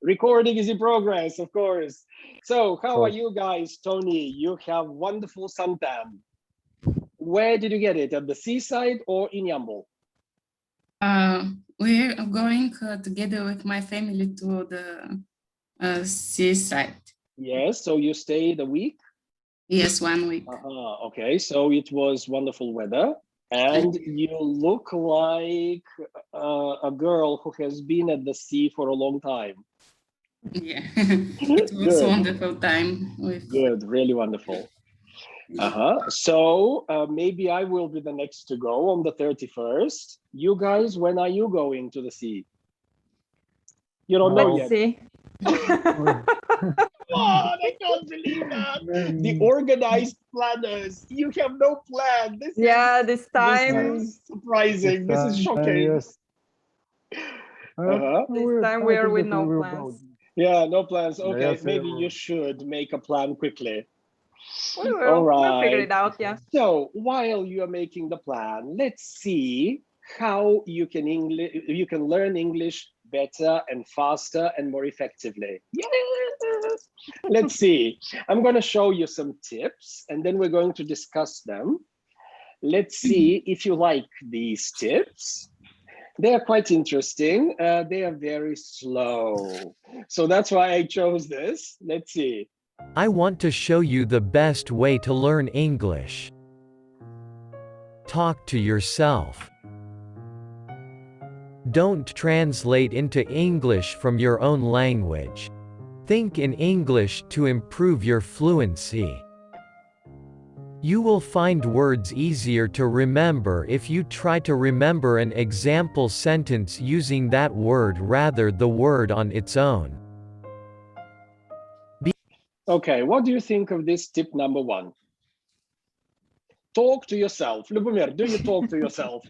Recording is in progress, of course. So how are course. you guys, Tony? You have wonderful suntan. Where did you get it? At the seaside or in Yambol? We're going together with my family to the seaside. Yes, so you stayed a week? Yes, 1 week. Okay, so it was wonderful weather. And you look like a girl who has been at the sea for a long time. Yeah, it was a wonderful time. Good, really wonderful. So maybe I will be the next to go on the 31st. You guys, when are you going to the sea? You don't know yet. Let's see. Oh, I can't believe that. The organized planners, you have no plan. This this time. This is surprising. This is shocking. Yes. This time we are with no plans. Yeah, no plans. Okay, Yes, maybe you should make a plan quickly. We will. All right. We'll figure it out, yeah. So while you are making the plan, let's see how you can learn English better and faster and more effectively. Yes. Let's see. I'm going to show you some tips and then we're going to discuss them. Let's see if you like these tips. They are quite interesting. They are very slow. So that's why I chose this. Let's see. I want to show you the best way to learn English. Talk to yourself. Don't translate into English from your own language. Think in English to improve your fluency. You will find words easier to remember if you try to remember an example sentence using that word rather than the word on its own. Okay, what do you think of this tip number 1? Talk to yourself. Lubomir, do you talk to yourself?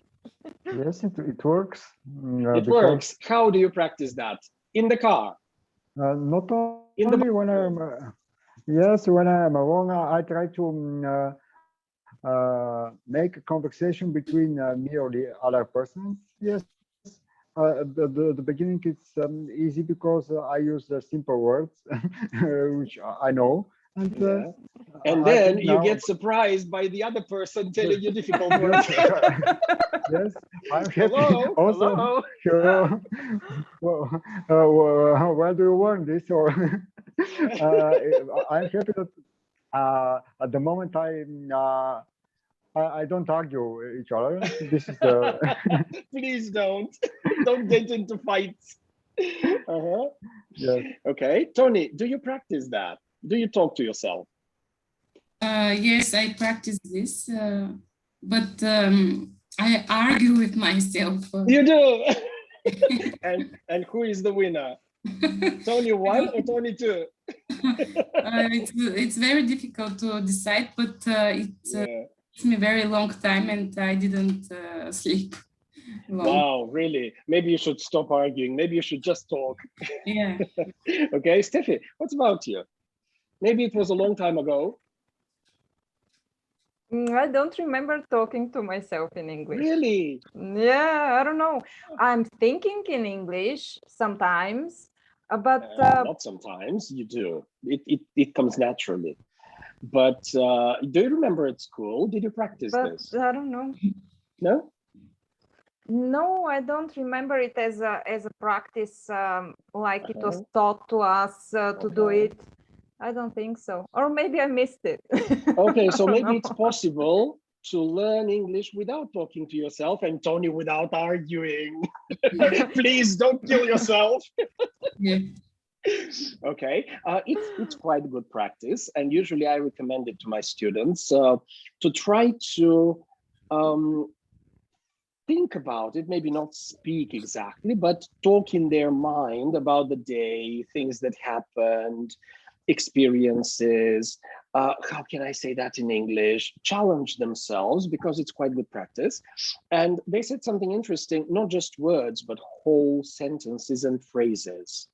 Yes, it works. It works. How do you practice that? In the car? Not only when I'm, yes, when I'm alone, I try to make a conversation between me or the other person. Yes, the beginning it's easy because I use the simple words, which I know. And then you get surprised by the other person telling you difficult words. Yes, I'm happy. Hello, also, hello. Where do you learn this? Or I'm happy that at the moment I don't argue each other. This is the. Please don't get into fights. Yes. Okay, Tony, do you practice that? Do you talk to yourself? Yes, I practice this, but I argue with myself. You do. and who is the winner? Tony 1 or Tony 2? It's very difficult to decide, but it took me a very long time and I didn't sleep long. Wow, really? Maybe you should stop arguing. Maybe you should just talk. Yeah. Okay, Steffi, what about you? Maybe it was a long time ago. I don't remember talking to myself in English. Really? Yeah, I don't know. I'm thinking in English sometimes, but not sometimes. You do. It comes naturally. But do you remember at school? Did you practice this? I don't know. No? No, I don't remember it as a practice, like it was taught to us to do it. I don't think so. Or maybe I missed it. Okay, so maybe it's possible to learn English without talking to yourself, and Tony without arguing. Please don't kill yourself. Yeah. Okay, it's quite good practice, and usually I recommend it to my students to try to think about it, maybe not speak exactly, but talk in their mind about the day, things that happened, experiences, how can I say that in English, challenge themselves, because it's quite good practice. And they said something interesting, not just words, but whole sentences and phrases.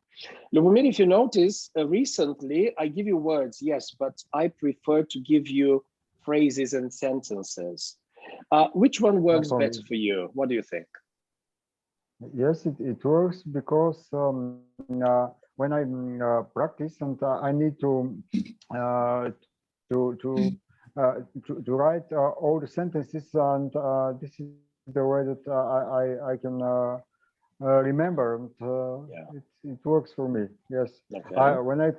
Lubomir, if you notice, recently I give you words, yes, but I prefer to give you phrases and sentences. Which one works better for you? What do you think? Yes, it works because when when I practice and I need uh, to to to write all the sentences, and this is the way that I can remember, and Yeah. it works for me. Yes. Okay. When I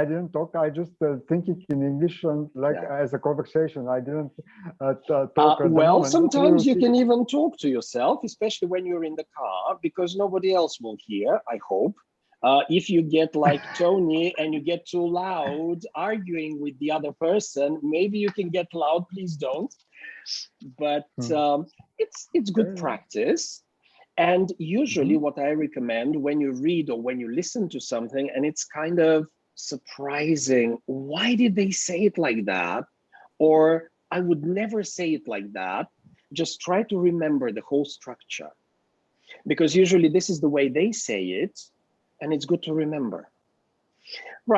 I didn't talk, I just thinking in English, and like Yeah. as a conversation. I didn't talk at the Well, moment. But we sometimes will you see. can even talk to yourself, especially when you're in the car, because nobody else will hear, I hope. If you get like Tony and you get too loud arguing with the other person, maybe you can get loud, please don't. But it's good practice. And usually what I recommend when you read or when you listen to something and it's kind of surprising, why did they say it like that? Or I would never say it like that. Just try to remember the whole structure, because usually this is the way they say it, and it's good to remember.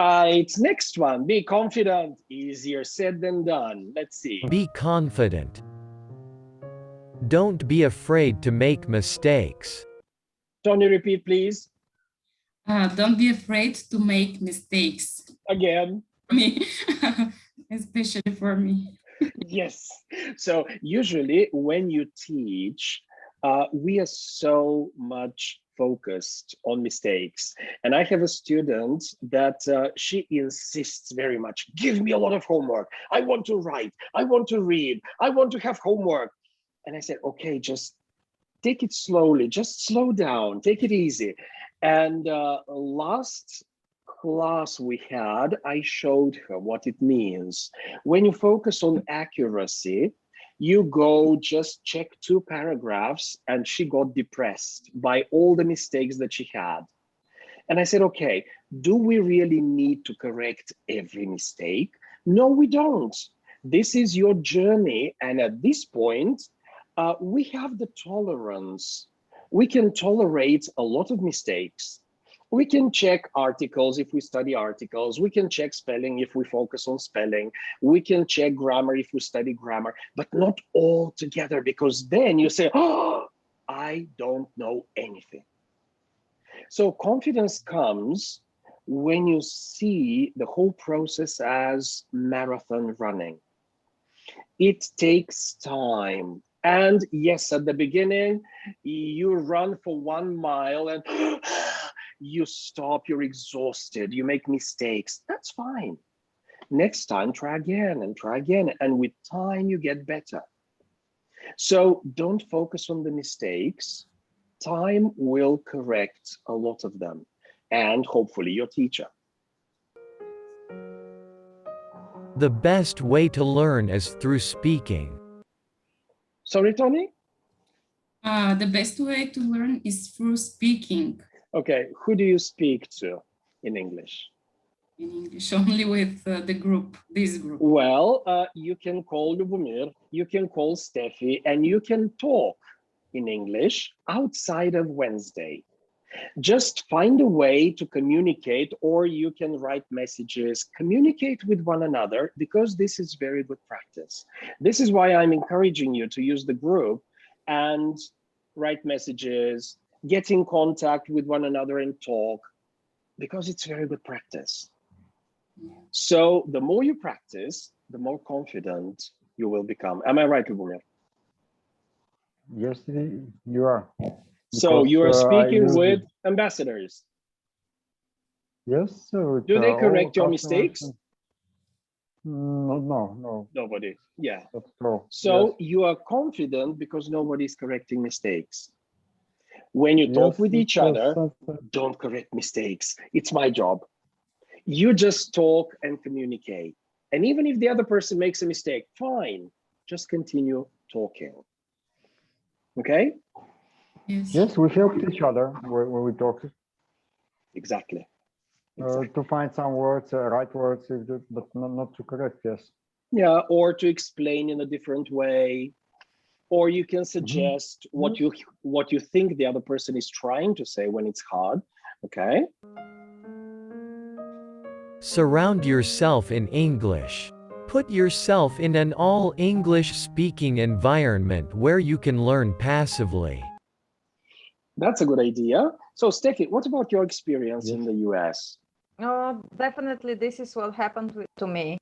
Right, next one, be confident. Easier said than done. Let's see. Be confident. Don't be afraid to make mistakes. Tony, repeat, please. Don't be afraid to make mistakes. Again. Me, especially for me. Yes. So usually when you teach, we are so much focused on mistakes. And I have a student that she insists very much, give me a lot of homework. I want to write. I want to read. I want to have homework. And I said, okay, just take it slowly. Just slow down. Take it easy. And last class we had, I showed her what it means. When you focus on accuracy, you go just check 2 paragraphs, and she got depressed by all the mistakes that she had. And I said, okay, do we really need to correct every mistake? No, we don't. This is your journey. And at this point, we have the tolerance. We can tolerate a lot of mistakes. We can check articles if we study articles. We can check spelling if we focus on spelling. We can check grammar if we study grammar, but not all together, because then you say, oh, I don't know anything. So confidence comes when you see the whole process as marathon running. It takes time. And yes, at the beginning, you run for 1 mile and you stop, you're exhausted, you make mistakes. That's fine. Next time, try again and try again. And with time, you get better. So don't focus on the mistakes. Time will correct a lot of them, and hopefully your teacher. The best way to learn is through speaking. Sorry, Tony? The best way to learn is through speaking. Okay, who do you speak to in English? In English, only with the group, this group. Well, you can call Lubomir, you can call Steffi, and you can talk in English outside of Wednesday. Just find a way to communicate, or you can write messages, communicate with one another, because this is very good practice. This is why I'm encouraging you to use the group and write messages, get in contact with one another and talk, because it's very good practice. So the more you practice, the more confident you will become. Am I right, Lubomir? Yes, you are. So Because, you are I speaking use with it. ambassadors. Yes. With, Do they all correct your customers mistakes? and- No, Nobody. Yeah. that's true. So Yes. you are confident because nobody's correcting mistakes. When you talk Yes, with each other, don't correct mistakes. It's my job. You just talk and communicate. And even if the other person makes a mistake, fine, just continue talking. Okay? Yes. Yes, we help each other when we talk Exactly. to find some words, right words, but not to correct. Yes. Yeah, or to explain in a different way, or you can suggest what you think the other person is trying to say when it's hard. Okay? Surround yourself in English. Put yourself in an all-English speaking environment where you can learn passively. That's a good idea. So, Steffi, what about your experience in the US? Oh, definitely, this is what happened to me.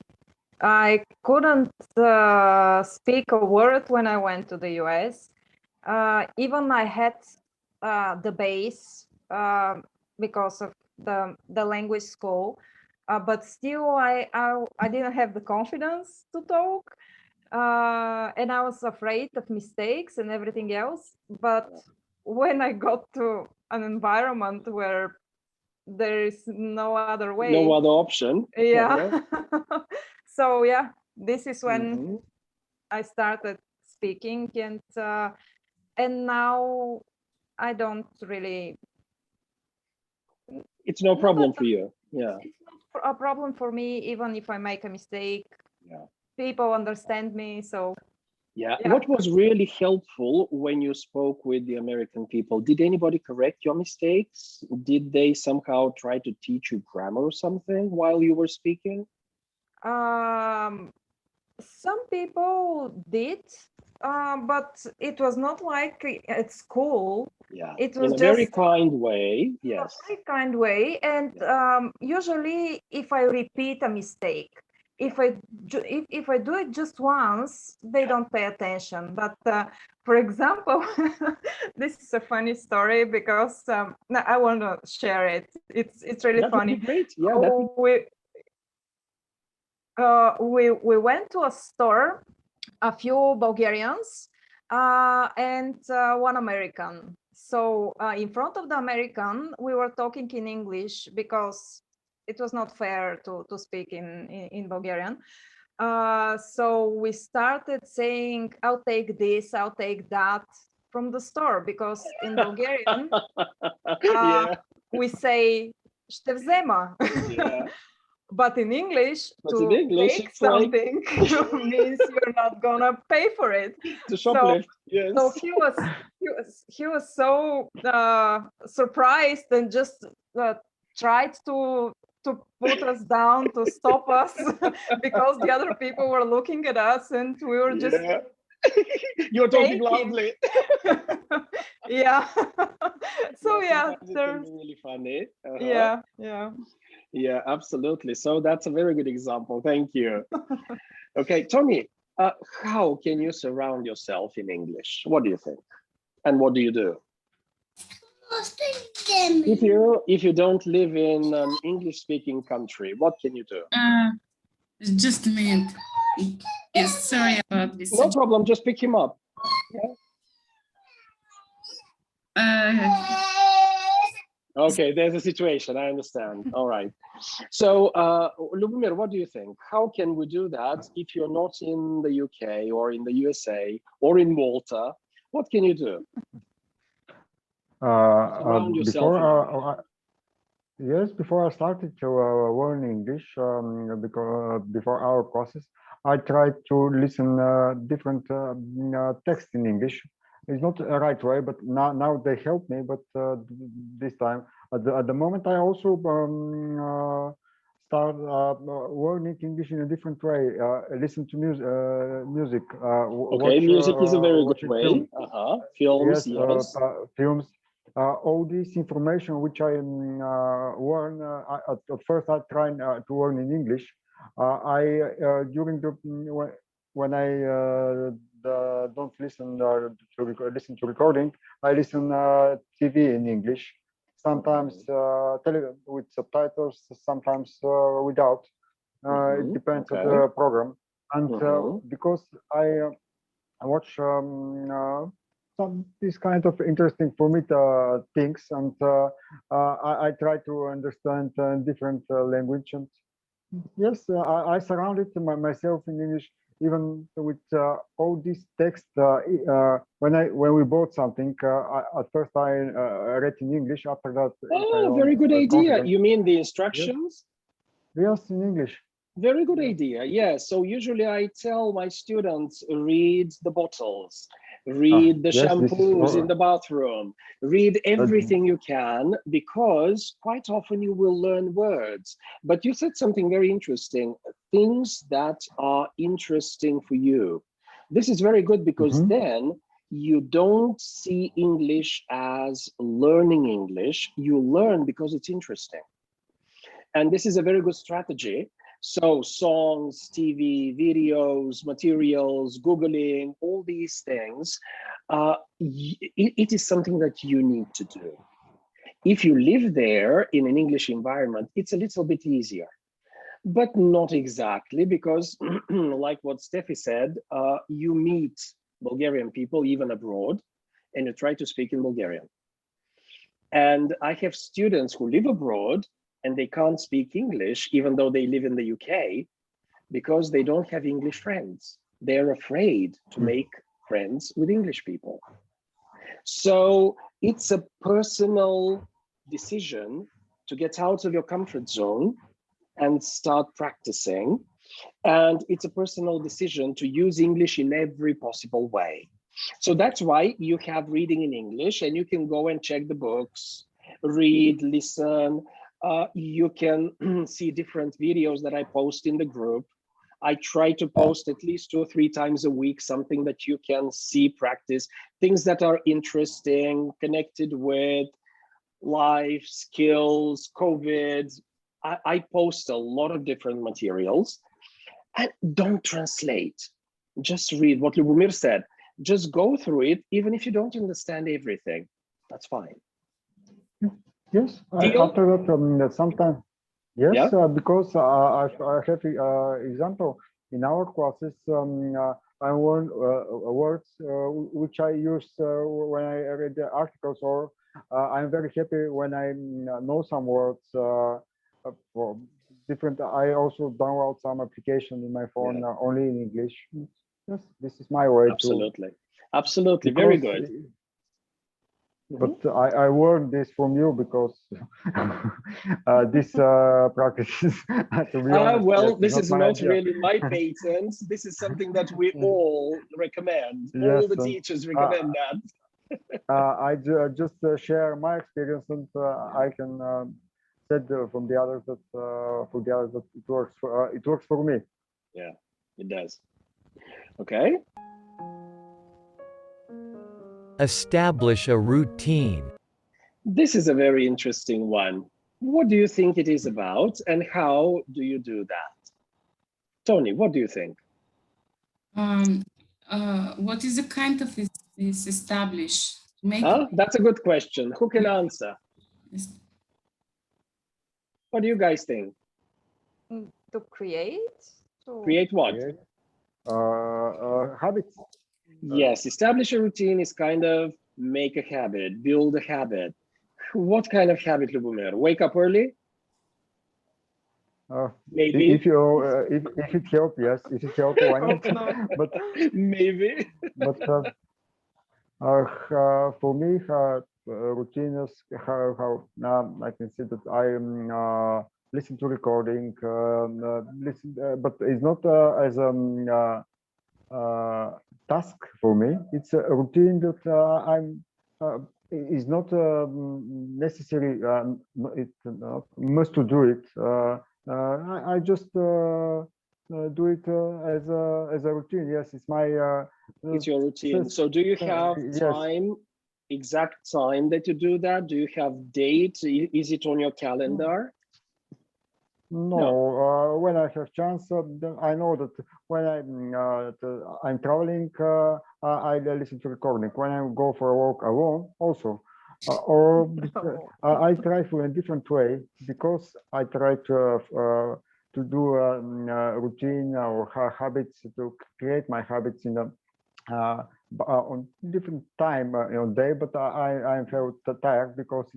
I couldn't speak a word when I went to the US. Even I had the base because of the language school, but still I didn't have the confidence to talk, and I was afraid of mistakes and everything else. But when I got to an environment where there is no other way, No other option. yeah. So yeah, this is when I started speaking, and now I don't really. It's no problem for you. Yeah. It's not a problem for me, even if I make a mistake. Yeah. People understand me, so. Yeah. Yeah. What was really helpful when you spoke with the American people? Did anybody correct your mistakes? Did they somehow try to teach you grammar or something while you were speaking? Some people did, but it was not like at school. Yeah. It was in a just very kind way. Yes. a very kind way. And usually, if I repeat a mistake, if I do it just once, they don't pay attention. But for example, this is a funny story because I want to share it. It's really That funny. would be great. Yeah. That would... we went to a store, a few Bulgarians and one American. So in front of the American, we were talking in English because it was not fair to speak in Bulgarian. So we started saying, "I'll take this, I'll take that" from the store, because in Bulgarian Yeah. we say "ще взема." Yeah. But in English, But to in English, take it's like something means you're not gonna pay for it. to shoplift. Yes. So he was so surprised and just tried to put us down, to stop us, because the other people were looking at us and we were just Yeah. You're talking taking. loudly. Yeah. So yeah, Sometimes it can be really funny. yeah. Yeah, absolutely. So that's a very good example. Thank you. Okay, Tommy, how can you surround yourself in English? What do you think? And what do you do? If you don't live in an English-speaking country, what can you do? Just a minute. Yes, sorry about this. No problem, just pick him up. Okay, there's a situation, I understand. All right. So, Lubomir, what do you think? How can we do that if you're not in the UK or in the USA or in Malta? What can you do? Surround yourself. Yes, before I started to learn English, because before our process, I tried to listen different texts in English. It's not the right way, but now they help me. But this time, at the moment, I also start learning English in a different way. Listen to music. Okay, music is a very good way. Films. Films, yes. Films. All this information which I learn at first I try to learn in English. During the when I don't listen listen to recording, I listen TV in English. Sometimes with subtitles, sometimes without. It depends on the program. And because I watch some this kind of interesting for me things, and I try to understand different language. And yes, I surrounded myself in English, even with all this text. When we bought something, at first I read in English. After that, oh, very good idea. You mean the instructions? Yes, in English. Very good idea. Yes. So usually I tell my students, read the bottles, read the shampoos in the bathroom, read everything you can, because quite often you will learn words. But you said something very interesting, things that are interesting for you. This is very good, because then you don't see English as learning English. You learn because it's interesting. And this is a very good strategy. So songs, TV, videos, materials, Googling, all these things, it is something that you need to do. If you live there in an English environment, it's a little bit easier, but not exactly, because like what Steffi said, you meet Bulgarian people even abroad, and you try to speak in Bulgarian. And I have students who live abroad and they can't speak English, even though they live in the UK, because they don't have English friends. They're afraid to make friends with English people. So it's a personal decision to get out of your comfort zone and start practicing. And it's a personal decision to use English in every possible way. So that's why you have reading in English, and you can go and check the books, read, listen. You can see different videos that I post in the group. I try to post at least 2 or 3 times a week, something that you can see, practice, things that are interesting, connected with life, skills, COVID. I post a lot of different materials. And don't translate, just read what Lubomir said. Just go through it, even if you don't understand everything. That's fine. Yes, after that, sometimes, yes, yeah? Because I have example in our classes. I learn words which I use when I read the articles, or I'm very happy when I know some words for different. I also download some application in my phone only in English. Yes, this is my way. Absolutely, very good. But I learned this from you, because this practice. Well, this is not really my patent. This is something that we all recommend. Yes, all the teachers recommend that. I just share my experience, and I can said from the others that for the others that it works for me. Yeah, it does. Okay. Establish a routine. This is a very interesting one. What do you think it is about, and how do you do that? Tony, what do you think? What is the kind of is established? That's a good question. Who can answer? What do you guys think? To create? Create what? Habits. Yes, establish a routine is kind of make a habit, build a habit. What kind of habit, Lubomir? Wake up early? Maybe. If it helps, yes. If it helps, why not? But maybe. But for me, routine is how I can say that I listen to recording, but it's not as task for me. It's a routine that I'm is not necessary. It must to do it. I just do it as a routine. Yes, it's my. It's your routine. So, do you have time? Exact time that you do that? Do you have date? Is it on your calendar? No. When I have chance, then I know that when I'm traveling, I listen to recording. When I go for a walk alone, also, I try for a different way, because I try to do a routine or habits, to create my habits in on different time on day. But I felt tired, because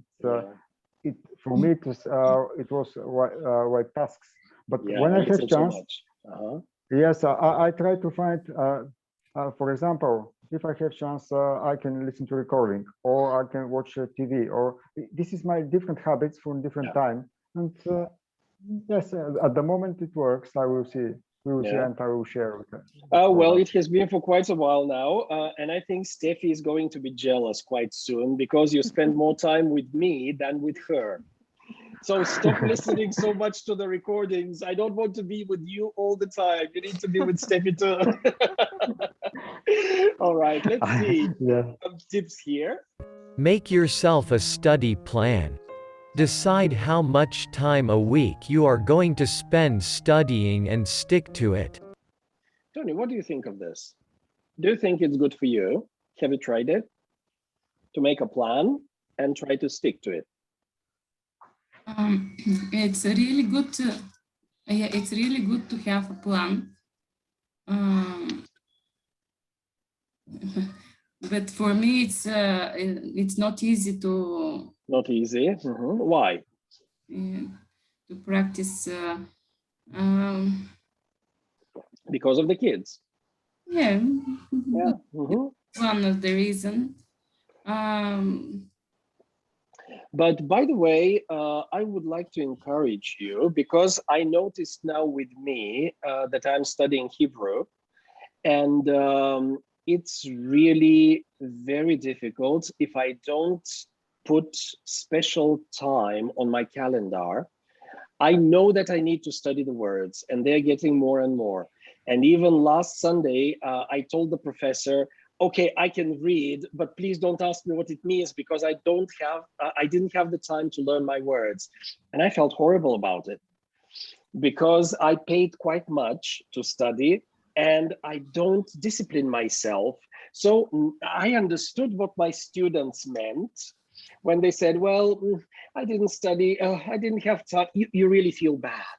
it's for me it was like tasks. But when I have chance, yes, I try to find, for example, if I have chance, I can listen to recording, or I can watch TV, or this is my different habits from different time. And yes, at the moment it works. I will see. We will see, and I will share with her. Well, it has been for quite a while now, and I think Steffi is going to be jealous quite soon, because you spend more time with me than with her. So stop listening so much to the recordings. I don't want to be with you all the time. You need to be with Steffi too. All right, let's see Yeah. some tips here. Make yourself a study plan. Decide how much time a week you are going to spend studying and stick to it. Tony, what do you think of this? Do you think it's good for you? Have you tried it? To make a plan and try to stick to it. It's really good to, yeah, it's really good to have a plan. But for me, it's not easy to. Not easy. Why? To practice. Because of the kids. Yeah. Yeah. One of the reasons. But by the way, I would like to encourage you, because I noticed now with me that I'm studying Hebrew, and it's really very difficult if I don't put special time on my calendar. I know that I need to study the words, and they're getting more and more. And even last Sunday, I told the professor, okay, I can read, but please don't ask me what it means, because I didn't have the time to learn my words. And I felt horrible about it, because I paid quite much to study and I don't discipline myself. So I understood what my students meant when they said, well, I didn't study, I didn't have time. You really feel bad.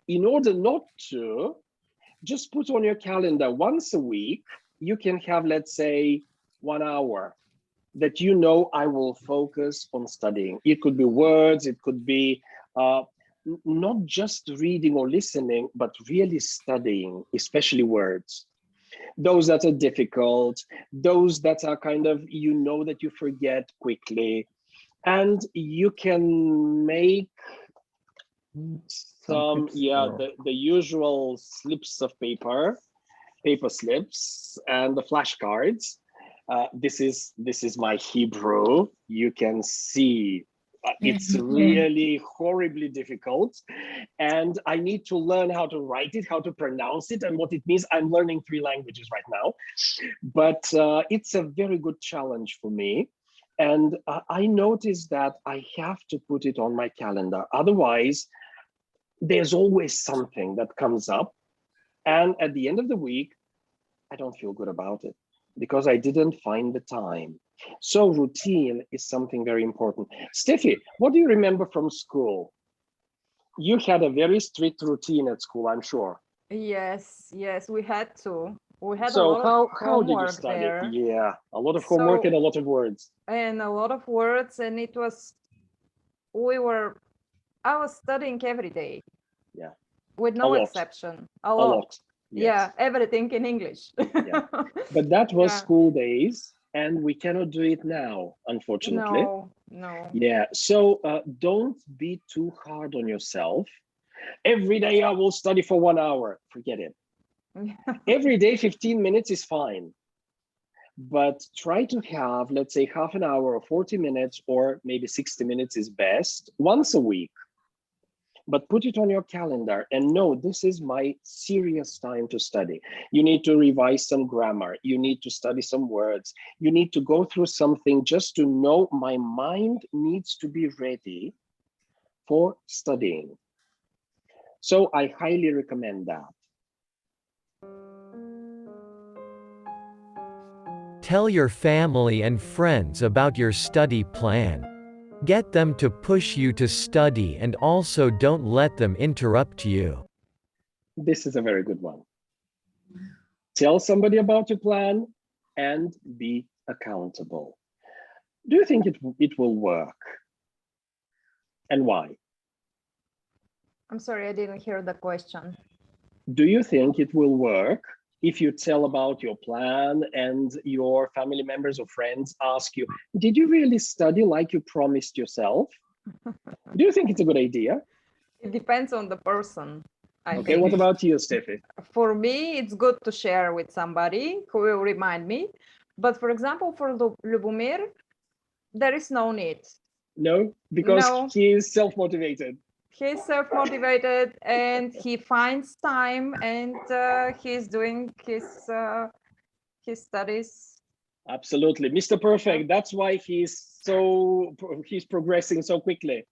In order not to, just put on your calendar once a week, you can have, let's say, 1 hour that you know I will focus on studying. It could be words, it could be not just reading or listening, but really studying, especially words. Those that are difficult, those that are kind of, you know, that you forget quickly. And you can make some, the usual slips of paper slips and the flashcards. This is my Hebrew. You can see it's really horribly difficult, and I need to learn how to write it, how to pronounce it, and what it means. I'm learning 3 languages right now, but it's a very good challenge for me. And I noticed that I have to put it on my calendar. Otherwise, there's always something that comes up. And at the end of the week, I don't feel good about it because I didn't find the time. So routine is something very important. Steffi, what do you remember from school? You had a very strict routine at school, I'm sure. Yes, we had to. We had so a lot of how did you homework study? there. Yeah, a lot of homework and a lot of words. And a lot of words, and it was, I was studying every day. Yeah. With no exception. A lot. Yes. Yeah, everything in English. Yeah. But that was school days, and we cannot do it now, unfortunately. No. Yeah, so don't be too hard on yourself. Every day I will study for 1 hour. Forget it. Every day 15 minutes is fine. But try to have, let's say, half an hour or 40 minutes, or maybe 60 minutes is best, once a week. But put it on your calendar and know this is my serious time to study. You need to revise some grammar. You need to study some words. You need to go through something just to know my mind needs to be ready for studying. So I highly recommend that. Tell your family and friends about your study plan. Get them to push you to study, and also don't let them interrupt you. This is a very good one. Tell somebody about your plan and be accountable. Do you think it will work? And why? I'm sorry, I didn't hear the question. Do you think it will work if you tell about your plan and your family members or friends ask you, did you really study like you promised yourself? Do you think it's a good idea? It depends on the person. I think. What about you, Steffi? For me, it's good to share with somebody who will remind me. But for example, for Lubomir, there is no need. No, because No. he is self-motivated. He's self-motivated and he finds time, and he's doing his studies. Absolutely, Mr. Perfect. That's why he's progressing so quickly.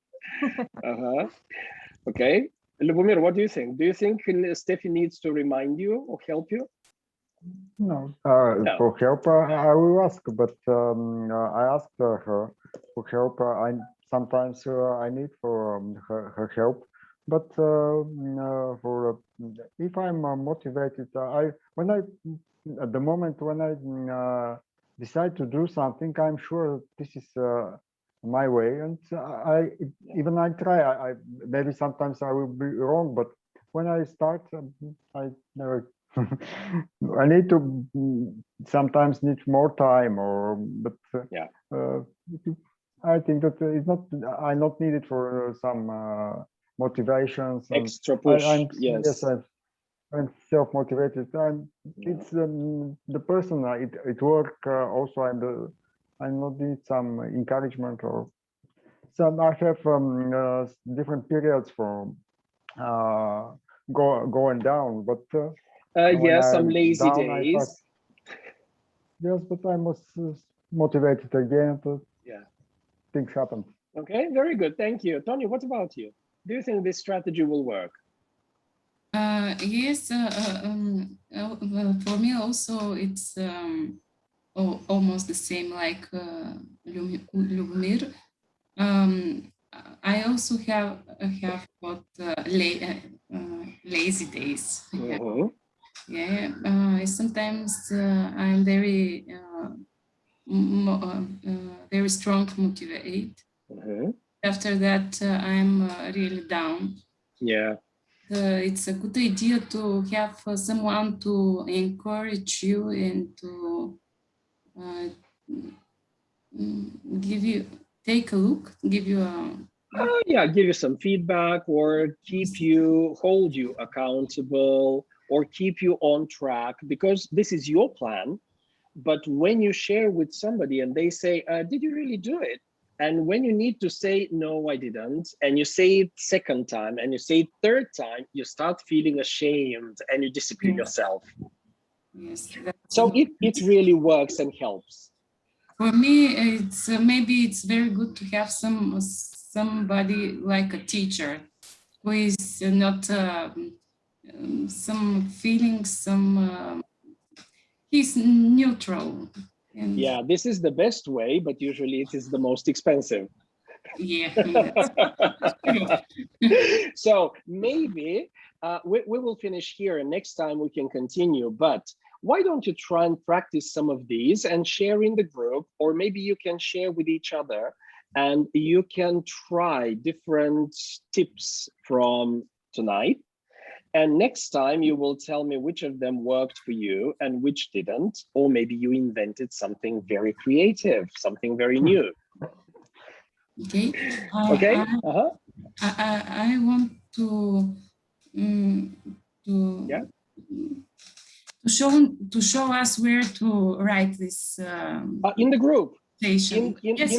Okay, Lubomir, what do you think? Do you think Steffi needs to remind you or help you? No, No. for help, I will ask, but I asked her for help. Sometimes I need for her help, but for if I'm motivated, at the moment when I decide to do something, I'm sure this is my way, and even I try. I maybe sometimes I will be wrong, but when I start, I never. I need to sometimes need more time, but yeah, I think that it's not. I not needed for some motivations. Extra push. Yes, I'm self-motivated. It's the person. It work also. I not need some encouragement or some. I have different periods for going down, but. Yes, some lazy down, days. Yes, but I was motivated again. Yeah, things happen. Okay, very good. Thank you, Tony. What about you? Do you think this strategy will work? Yes, for me also it's almost the same like Lubomir. I also have got lazy days. Yeah, sometimes I'm very very strong motivated. After that, I'm really down. Yeah. It's a good idea to have someone to encourage you and to take a look, give you a give you some feedback or hold you accountable or keep you on track, because this is your plan. But when you share with somebody and they say, did you really do it? And when you need to say, no, I didn't, and you say it second time and you say it third time, you start feeling ashamed and you discipline yourself. Yes. So it really works and helps. For me, it's maybe it's very good to have somebody like a teacher who is not some feelings, he's neutral. And yeah, this is the best way, but usually it is the most expensive. Yeah. So maybe we will finish here and next time we can continue, but why don't you try and practice some of these and share in the group, or maybe you can share with each other and you can try different tips from tonight. And next time you will tell me which of them worked for you and which didn't, or maybe you invented something very creative, something very new. Okay. Okay. I want to show us where to write this in the group. In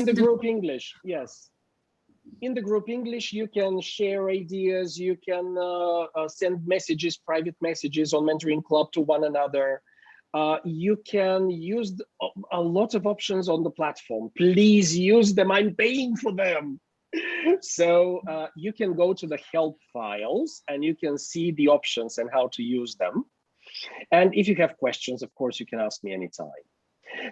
the group English. Yes. In the group English, you can share ideas, you can send messages, private messages on Mentoring Club to one another. You can use a lot of options on the platform. Please use them, I'm paying for them. So you can go to the help files and you can see the options and how to use them. And if you have questions, of course, you can ask me anytime.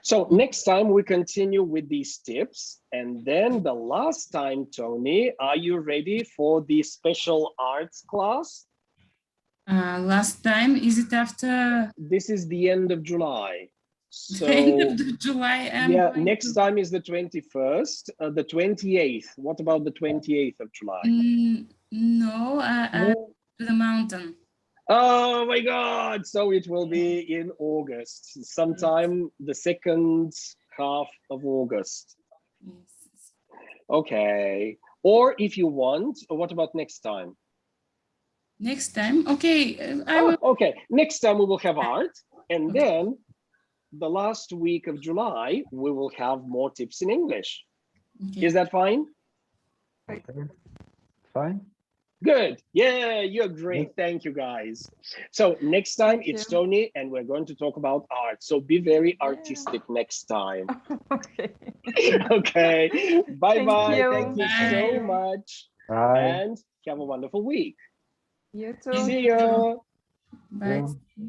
So next time we continue with these tips. And then the last time, Tony, are you ready for the special arts class? Last time, is it after? This is the end of July. So end of July. Yeah, next time is the 21st, the 28th. What about the 28th of July? No, to the mountain. Oh my God! So it will be in August, sometime the second half of August. Yes. Okay. Or if you want, what about next time? Next time? Okay. Okay. Next time we will have art. And then the last week of July, we will have more tips in English. Okay. Is that fine? Perfect. Okay. Fine. Good. Yeah, you're great. Thank you, guys. So next time Thank it's you. Tony, and we're going to talk about art. So be very Yeah. artistic next time. Okay. Okay. Bye-bye. you. Thank you so Bye. much. Bye. And have a wonderful week. You too. See You too. ya. Bye. Yeah.